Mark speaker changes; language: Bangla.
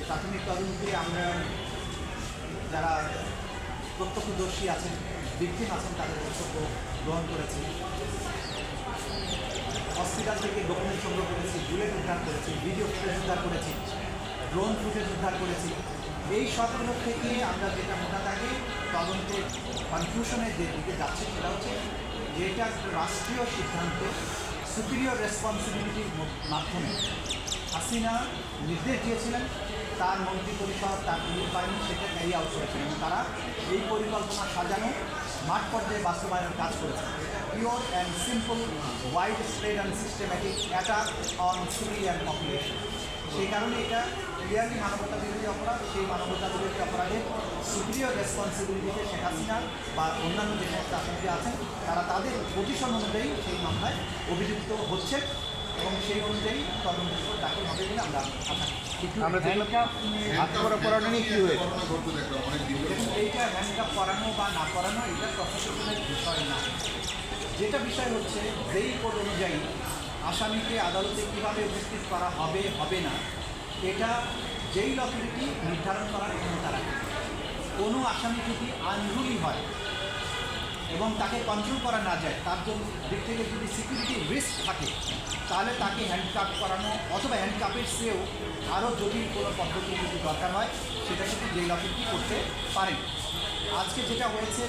Speaker 1: প্রাথমিক তদন্তে আমরা যারা প্রত্যক্ষদর্শী আছেন, ভিকটিম আছেন, তাদের বক্তব্য গ্রহণ করেছি। হসপিটাল থেকে ডকুমেন্ট সংগ্রহ করেছি, বুলেট উদ্ধার করেছি, ভিডিও ফুটেজ উদ্ধার করেছি, ড্রোন ফুটেজ উদ্ধার করেছি। এই সবগুলো থেকে আমরা যেটা মোটা দাগে তদন্তের কনক্লুশনের যে দিকে যাচ্ছে সেটা হচ্ছে যে এটা রাষ্ট্রীয় সিদ্ধান্ত, সুপিরিয়র রেসপন্সিবিলিটির মাধ্যমে হাসিনা নির্দেশ দিয়েছিলেন, তার মন্ত্রী পরিষদ তার পুলিশ বাহিনী সেটা ক্যারি আউট করেছেন এবং তারা এই পরিকল্পনা সাজানো মাঠ পর্যায়ে বাস্তবায়নের কাজ করেছে। Pure and simple wide spread and systematic attack on civilian population. সেই কারণে এটা ক্লিয়ারলি মানবতা বিরোধী অপরাধ। সেই মানবতা বিরোধী অপরাধের সুপিরিয়র রেসপন্সিবিলিটিতে শেখ হাসিনা বা অন্যান্য যে সমস্ত আসামিরা আছেন তারা তাদের পজিশন অনুযায়ী সেই মামলায় অভিযুক্ত হচ্ছে এবং সেই অনুযায়ী তদন্ত রিপোর্ট দাখিল হবে বলে আমরা আশা করি।
Speaker 2: আমরা পড়ানো নিয়ে কী হয়েছে?
Speaker 1: দেখুন, এইটা হ্যান্ডকাপ করানো বা না করানো এটা প্রশাসনের বিষয় না। যেটা বিষয় হচ্ছে যেই কোড অনুযায়ী আসামিকে আদালতে কীভাবে উপস্থিত করা হবে হবে না, এটা যেই অথরিটি নির্ধারণ করার ক্ষমতা রাখে। কোনো আসামি যদি আনরুলি হয় এবং তাকে কন্ট্রোল করা না যায়, তার জন্য দিক থেকে যদি সিকিউরিটি রিস্ক থাকে, তাহলে তাকে হ্যান্ডকাপ করানো অথবা হ্যান্ডকাপের চেয়েও আরও জটিল কোনো পদ্ধতি যদি দরকার হয় সেটা কিন্তু জেল অথরিটি করতে পারেন। আজকে যেটা হয়েছে